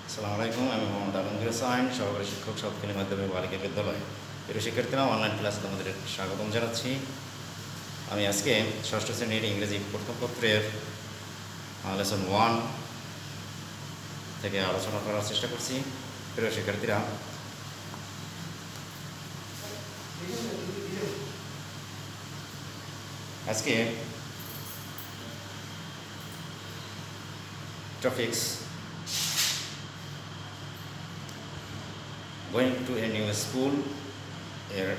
আসসালামু আলাইকুম। আমি মোহাম্মদ আলমগীর হোসাইন, সহকারী শিক্ষক, সাতকালী মাধ্যমিক বালিকা বিদ্যালয়। প্রিয় শিক্ষার্থীরা, অনলাইন ক্লাসে তোমাদের স্বাগতম জানাচ্ছি। আমি আজকে ষষ্ঠ শ্রেণীর ইংরেজি প্রথম পত্রের লেসন 1 থেকে আলোচনা করার চেষ্টা করছি। প্রিয় শিক্ষার্থীরা, আজকে topics going to a new school এর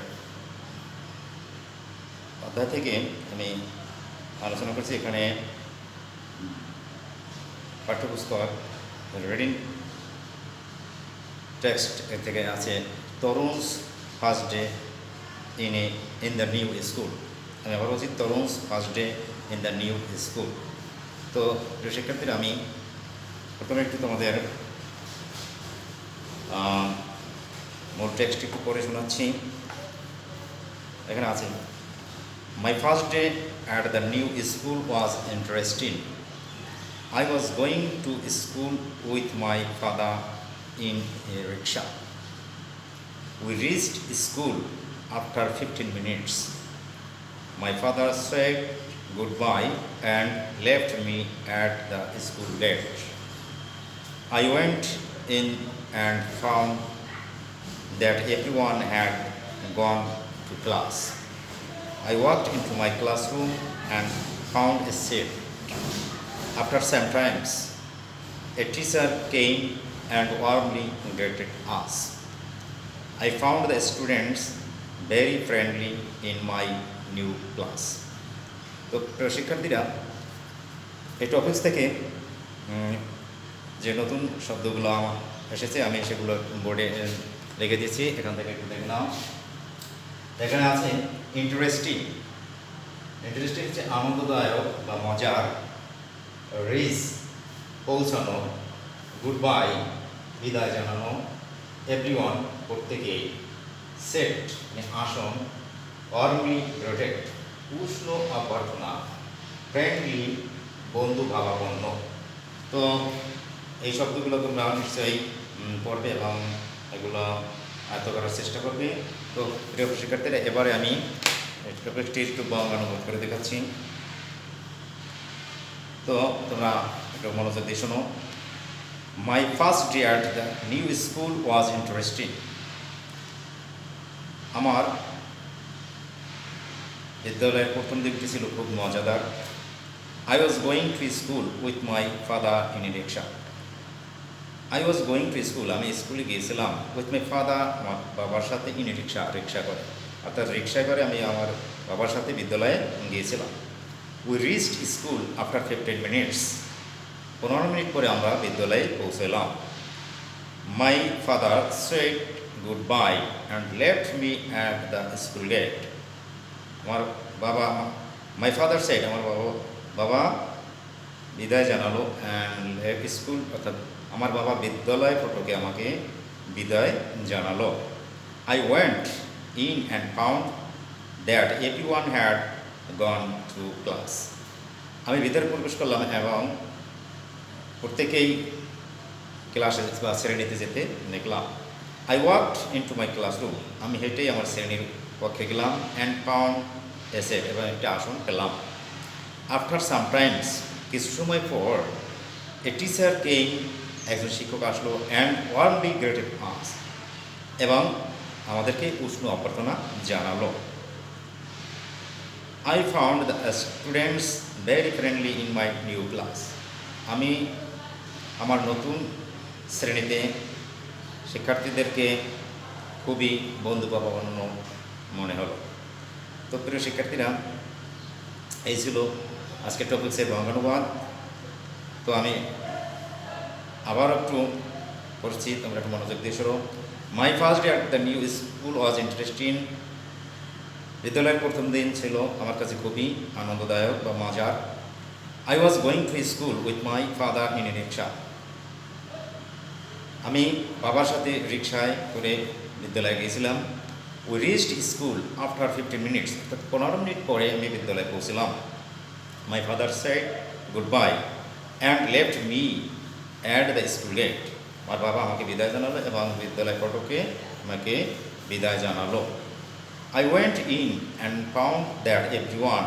অধ্যায় থেকে আমি আলোচনা করছি। এখানে পাঠ্যপুস্তক রিডিং টেক্সট এর থেকে আছে Tarun's first day in the new school. আমি আবার বলছি Tarun's first day in the new school. তো প্রিয় শিক্ষার্থীরা, আমি প্রথমে একটু তোমাদের মূল টেক্সট একটু পড়ে শোনাচ্ছি। এখানে আছে, my first day at the new school was interesting. I was going to school with my father in a rickshaw. We reached school after 15 minutes. My father said goodbye and left me at the school gate. I went in and found that everyone had gone to class. I walked into my classroom and found a seat. After some time, a teacher came and warmly greeted us. I found the students very friendly in my new class. তো শিক্ষার্থীরা, এই topics থেকে যে নতুন শব্দগুলো এসেছে আমি সেগুলো বোর্ডে লিখে দিয়েছি। এখান থেকে একটু দেখে নাও। এখানে আছে ইন্টারেস্টিং। ইন্টারেস্টিং হচ্ছে আনন্দদায়ক বা মজার। রিচ পৌঁছানো, গুড বাই বিদায় জানানো, এভরিওয়ান প্রত্যেকেই, সেট মানে আসন, ওয়ার্মলি প্রোটেক্ট উষ্ণ অভ্যর্থনা, ফ্রেন্ডলি বন্ধু ভাবাপন্ন। তো এই শব্দগুলো তোমরা নিশ্চয়ই পড়বে এবং এগুলো আয়ত্ত করার চেষ্টা করবে। তো প্রিয় শিক্ষার্থীরা, এবারে আমি টপিকটি একটু বঙ্গানুবাদ করে দেখাচ্ছি। তো তোমরা একটু মনোযোগ দিয়ে শোনো। My first day at the new school was interesting. আমার বিদ্যালয়ের প্রথম দিনটি ছিল খুব মজাদার। I was going to school with my father in a rickshaw. I was going to school, আমি স্কুলে গিয়েছিলাম, উইথ মাই ফাদার, আমার বাবার সাথে, ইন এ রিক্সা, রিক্সা করে, অর্থাৎ রিক্সায় করে আমি আমার বাবার সাথে বিদ্যালয়ে গিয়েছিলাম। We reached school after 15 minutes, 15 minute পরে আমরা বিদ্যালয়ে পৌঁছলাম। My father said good bye and left me at the school gate. আমার বাবা, মাই ফাদার সেড, আমার বাবা বিদায় জানালো, অ্যান্ড লেফট স্কুল, অর্থাৎ আমার বাবা বিদ্যালয় ফটকে আমাকে বিদায় জানালো। I went in and found that everyone had gone to class. আমি ভিতরে প্রবেশ করলাম এবং প্রত্যেকেই ক্লাসে বা শ্রেণীতে যেতে দেখলাম। I walked into my classroom, আমি হেঁটেই আমার শ্রেণীর কক্ষে গেলাম। অ্যান্ড ফাউন্ড এ সেট, এবং একটা আসন পেলাম। আফটার সামটাইমস, কিছু সময় পর, এ টিচার কেম, একজন শিক্ষক আসলো, অ্যান্ড ওয়ার্মলি গ্রেটেড আস, এবং আমাদেরকে উষ্ণ অভ্যর্থনা জানালো। I found the students very friendly in my new class. আমি আমার নতুন শ্রেণীতে শিক্ষার্থীদেরকে খুবই বন্ধুভাবাপন্ন মনে হলো। তো প্রিয় শিক্ষার্থীরা, এই ছিল আজকের টপিক্সের বঙ্গানুবাদ। তো আমি আবার একটু পড়ছি, তোমরা একটু মনোযোগ দিয়ে শোনো। My first day at the new school was interesting. বিদ্যালয়ের প্রথম দিন ছিল আমার কাছে খুবই আনন্দদায়ক বা মজার। I was going to school with my father in a rickshaw. আমি বাবার সাথে রিক্সায় করে বিদ্যালয়ে গিয়েছিলাম। We reached school after 15 minutes, অর্থাৎ 15 মিনিট পরে আমি বিদ্যালয়ে পৌঁছলাম। My father said good bye and left me at the school gate. আমার বাবা আমাকে বিদায় জানালো এবং বিদ্যালয় ফটকে আমাকে বিদায় জানালো। I went in and found that everyone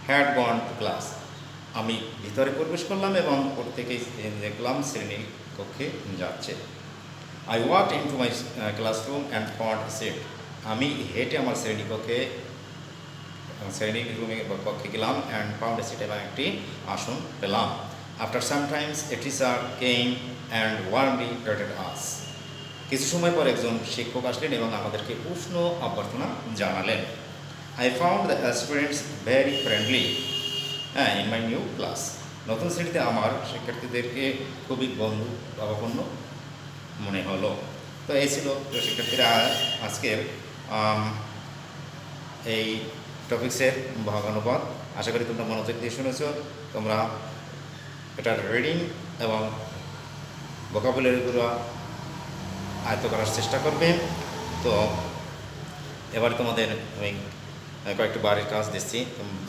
had gone to class. আমি ভিতরে প্রবেশ করলাম এবং প্রত্যেকেই দেখলাম শ্রেণী কক্ষে যাচ্ছে। I walked into my classroom and found a seat. আমি হেঁটে আমার শ্রেণী রুমে কক্ষে গেলাম and found a seat এবং একটি আসন পেলাম। After some times a teacher came and warmly greeted us. কিছু সময় পর একজন শিক্ষক আসলেন এবং আমাদেরকে উষ্ণ অভ্যর্থনা জানালেন। I found the students very friendly in my new class. নতুন শ্রেণীতে আমার শিক্ষার্থীদেরকে খুবই বন্ধু ভাবাপন্ন মনে হলো। তো এই ছিল প্রিয় শিক্ষার্থীরা আজকের এই টপিক্সের ভাগানুবাদ। আশা করি তোমরা মনোযোগ দিয়ে শুনেছ। তোমরা এটার রিডিং এবং ভোকাবুলারিগুলো আয়ত্ত করার চেষ্টা করবে। তো এবার তোমাদের আমি কয়েকটি বাড়ির কাজ দিচ্ছি,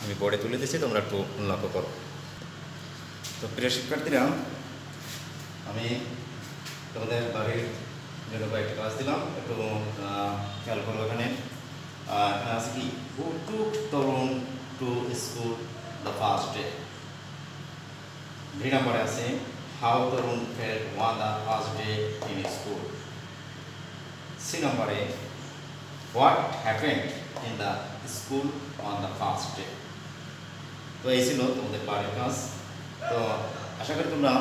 আমি বোর্ডে তুলে দিচ্ছি, তোমরা একটু লক্ষ্য করো। তো প্রিয় শিক্ষার্থীরা, আমি তোমাদের বাড়ির জন্য কয়েকটি কাজ দিলাম, একটু খেয়াল করো। এখানে আছে কি, who took Tarun to school the first day. B নম্বরে আছে how Tarun felt on the first day in school. C নম্বরে what happened in the school on the first day. তো এই ছিল তোমাদের বাড়ির কাজ। তো আশা করি তোমরা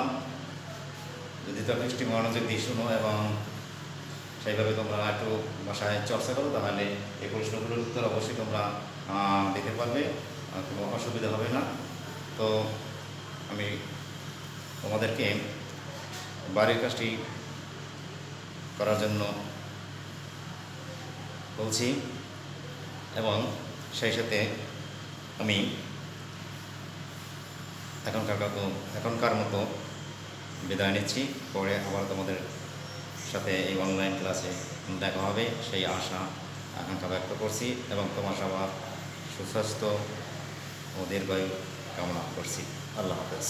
যদি টপিকটি মনোযোগ দিয়ে শুনো এবং সেইভাবে তোমরা একটু বাসায় চর্চা করো, তাহলে এই প্রশ্নগুলোর উত্তর অবশ্যই তোমরা দিতে পারবে, কোনো অসুবিধা হবে না। তো আমি তোমাদেরকে বাড়ির কাজটি করার জন্য বলছি এবং সেই সাথে আমি এখনকার মতো বিদায় নিচ্ছি। পরে আবার তোমাদের সাথে এই অনলাইন ক্লাসে দেখা হবে সেই আশা আকাঙ্ক্ষা ব্যক্ত করছি এবং তোমার সবার সুস্বাস্থ্য ও দীর্ঘায়ু কামনা করছি। আল্লাহ হাফেজ।